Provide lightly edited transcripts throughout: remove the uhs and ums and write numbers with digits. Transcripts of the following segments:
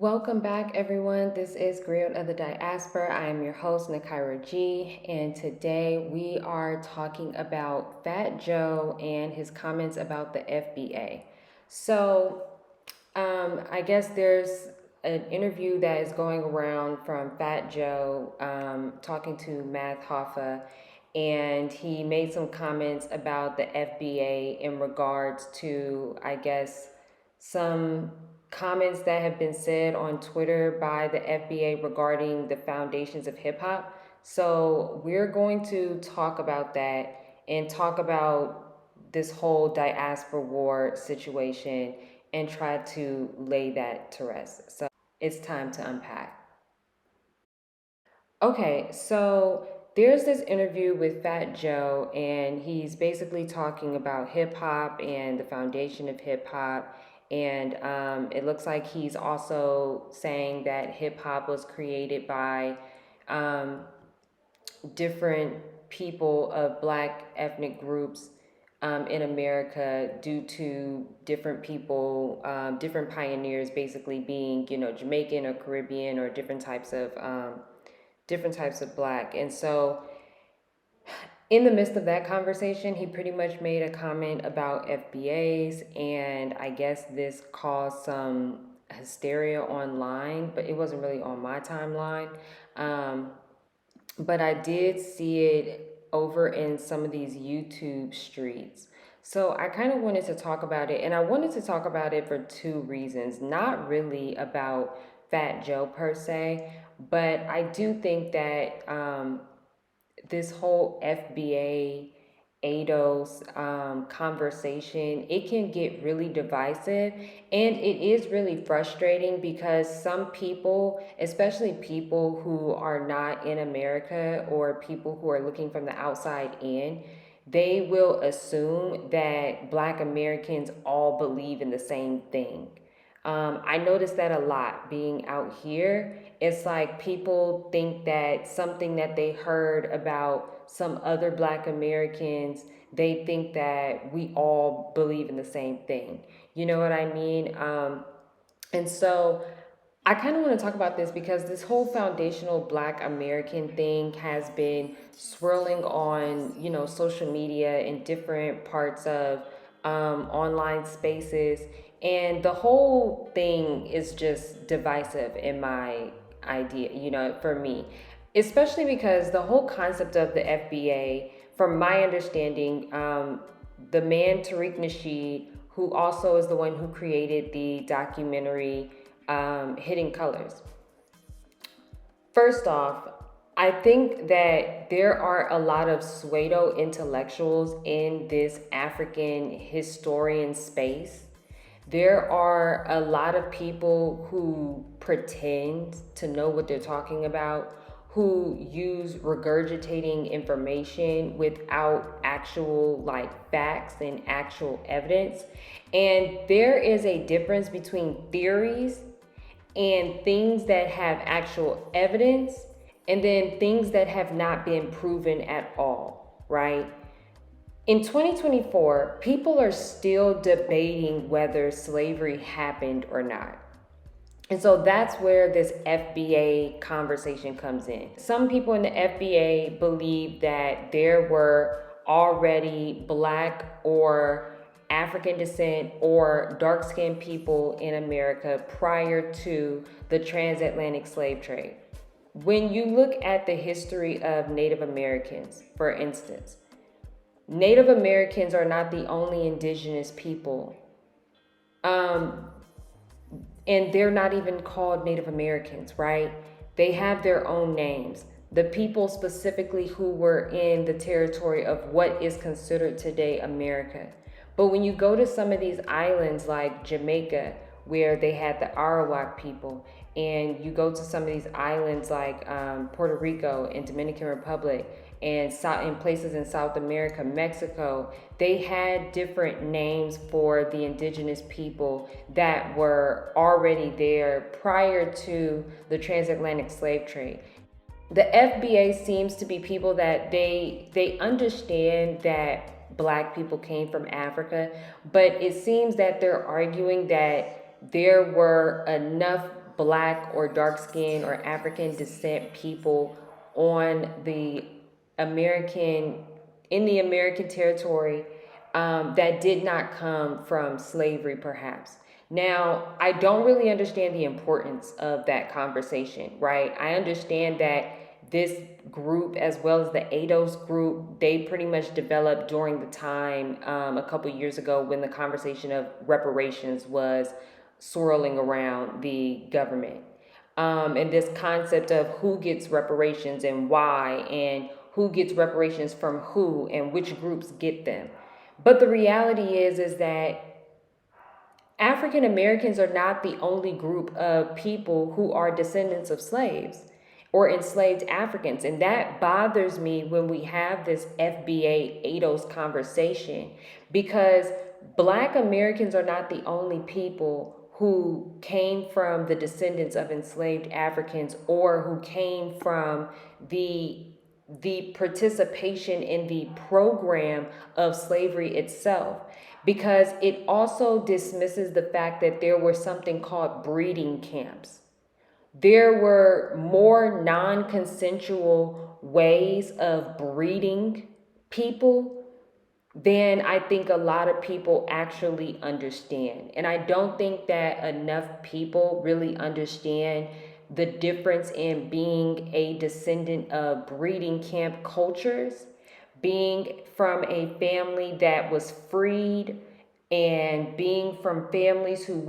Welcome back, everyone. This is GRIOT of the Diaspora. I am your host, Nakaira G, and today we are talking about Fat Joe and his comments about the FBA. I guess there's an interview that is going around from Fat Joe talking to Matt Hoffa, and he made some comments about the FBA in regards to, I guess, some comments that have been said on Twitter by the FBA regarding the foundations of hip hop. So we're going to talk about that and talk about this whole diaspora war situation and try to lay that to rest. So it's time to unpack. Okay, so there's this interview with Fat Joe, and he's basically talking about hip hop and the foundation of hip hop. And it looks like he's also saying that hip hop was created by um, different people of black ethnic groups in America due to different people, different pioneers basically being, Jamaican or Caribbean or different types of black. And so in the midst of that conversation, he pretty much made a comment about FBAs, and I guess this caused some hysteria online, but it wasn't really on my timeline. But I did see it over in some of these YouTube streets. So I kind of wanted to talk about it, and I wanted to talk about it for two reasons. Not really about Fat Joe per se, but I do think that this whole FBA ADOS conversation, it can get really divisive, and it is really frustrating because some people, especially people who are not in America or people who are looking from the outside in, they will assume that Black Americans all believe in the same thing. I noticed that a lot being out here. It's like people think that something that they heard about some other Black Americans, they think that we all believe in the same thing. You know what I mean? And so I kind of want to talk about this because this whole foundational Black American thing has been swirling on, social media in different parts of online spaces. And the whole thing is just divisive in my idea, for me, especially because the whole concept of the FBA, from my understanding, the man Tariq Nasheed, who also is the one who created the documentary Hidden Colors. First off, I think that there are a lot of pseudo intellectuals in this African historian space. There are a lot of people who pretend to know what they're talking about, who use regurgitating information without actual facts and actual evidence. And there is a difference between theories and things that have actual evidence and then things that have not been proven at all, right? In 2024, people are still debating whether slavery happened or not. And so that's where this FBA conversation comes in. Some people in the FBA believe that there were already Black or African descent or dark-skinned people in America prior to the transatlantic slave trade. When you look at the history of Native Americans, for instance, Native Americans are not the only indigenous people. And they're not even called Native Americans, right? They have their own names. The people specifically who were in the territory of what is considered today America. But when you go to some of these islands like Jamaica, where they had the Arawak people, and you go to some of these islands like Puerto Rico and Dominican Republic, and in places in South America, Mexico, they had different names for the indigenous people that were already there prior to the transatlantic slave trade. The FBA seems to be people that they understand that Black people came from Africa, but it seems that they're arguing that there were enough black or dark skin or African descent people on the American, in the American territory, that did not come from slavery, perhaps. Now, I don't really understand the importance of that conversation, right? I understand that this group, as well as the ADOS group, they pretty much developed during the time, a couple years ago, when the conversation of reparations was swirling around the government. And this concept of who gets reparations and why, and who gets reparations from who, and which groups get them. But the reality is that African Americans are not the only group of people who are descendants of slaves or enslaved Africans. And that bothers me when we have this FBA ADOS conversation, because Black Americans are not the only people who came from the descendants of enslaved Africans, or who came from the participation in the program of slavery itself, because it also dismisses the fact that there were something called breeding camps. There were more non-consensual ways of breeding people than I think a lot of people actually understand. And I don't think that enough people really understand the difference in being a descendant of breeding camp cultures, being from a family that was freed, and being from families who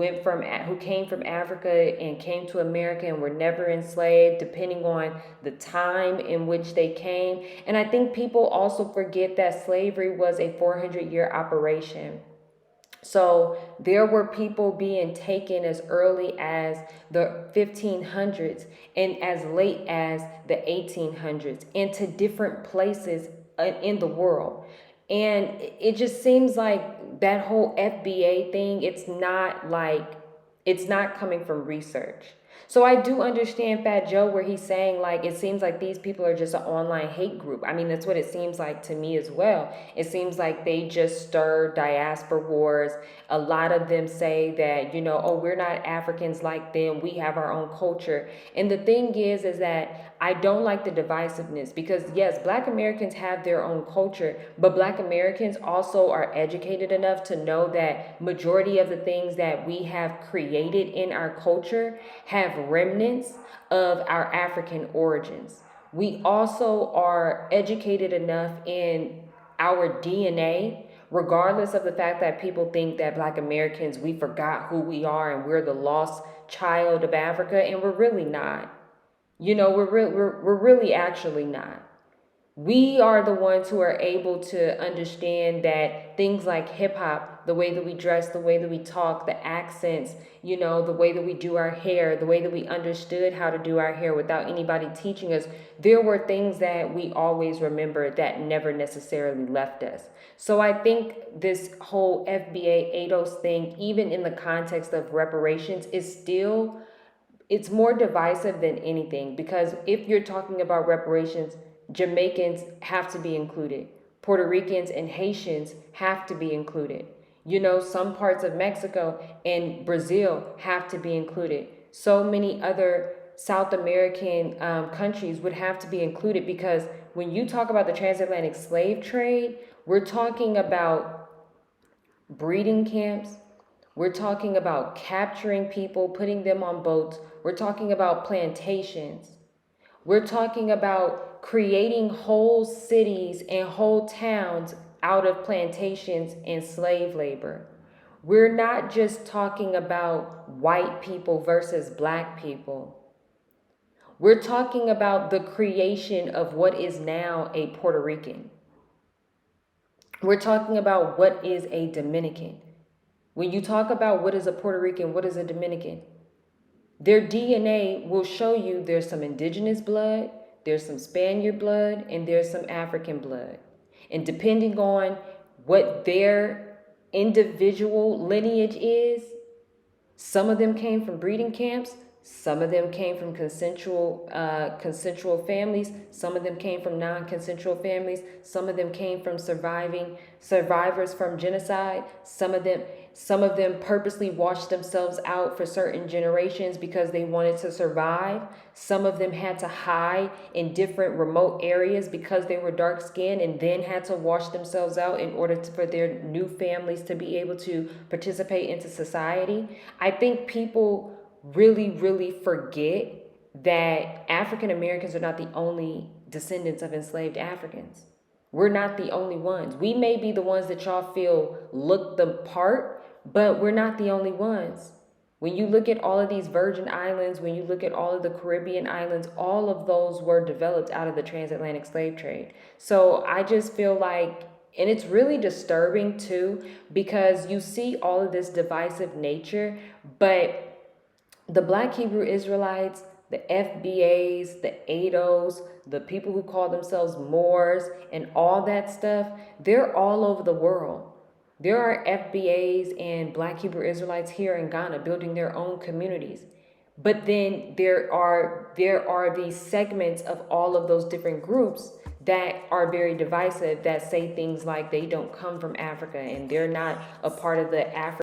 came from Africa and came to America and were never enslaved, depending on the time in which they came. And I think people also forget that slavery was a 400-year operation. So there were people being taken as early as the 1500s and as late as the 1800s into different places in the world. And it just seems like that whole FBA thing, it's not coming from research. So I do understand Fat Joe where he's saying, like, it seems like these people are just an online hate group. I mean, that's what it seems like to me as well. It seems like they just stir diaspora wars. A lot of them say that, oh, we're not Africans like them. We have our own culture. And the thing is that I don't like the divisiveness, because yes, Black Americans have their own culture, but Black Americans also are educated enough to know that majority of the things that we have created in our culture have remnants of our African origins. We also are educated enough in our DNA, regardless of the fact that people think that Black Americans, we forgot who we are and we're the lost child of Africa, and we're really not. We're really actually not. We are the ones who are able to understand that things like hip hop, the way that we dress, the way that we talk, the accents, the way that we do our hair, the way that we understood how to do our hair without anybody teaching us, there were things that we always remember that never necessarily left us. So I think this whole FBA ADOS thing, even in the context of reparations, it's more divisive than anything, because if you're talking about reparations, Jamaicans have to be included. Puerto Ricans and Haitians have to be included. Some parts of Mexico and Brazil have to be included. So many other South American countries would have to be included, because when you talk about the transatlantic slave trade, we're talking about breeding camps. We're talking about capturing people, putting them on boats. We're talking about plantations. We're talking about creating whole cities and whole towns out of plantations and slave labor. We're not just talking about white people versus Black people. We're talking about the creation of what is now a Puerto Rican. We're talking about what is a Dominican. When you talk about what is a Puerto Rican, what is a Dominican, their DNA will show you there's some indigenous blood, there's some Spaniard blood, and there's some African blood. And depending on what their individual lineage is, some of them came from breeding camps, Some of them came from consensual families. Some of them came from non-consensual families. Some of them came from survivors from genocide. Some of them purposely washed themselves out for certain generations because they wanted to survive. Some of them had to hide in different remote areas because they were dark skinned and then had to wash themselves out in order for their new families to be able to participate into society. I think people really, really forget that African Americans are not the only descendants of enslaved Africans. We're not the only ones. We may be the ones that y'all feel look the part, but we're not the only ones. When you look at all of these Virgin Islands, when you look at all of the Caribbean islands, all of those were developed out of the transatlantic slave trade. So I just feel like, and it's really disturbing too, because you see all of this divisive nature, but the Black Hebrew Israelites, the FBAs, the ADOs, the people who call themselves Moors, and all that stuff, they're all over the world. There are FBAs and Black Hebrew Israelites here in Ghana building their own communities. But then there are these segments of all of those different groups that are very divisive, that say things like they don't come from Africa and they're not a part of the African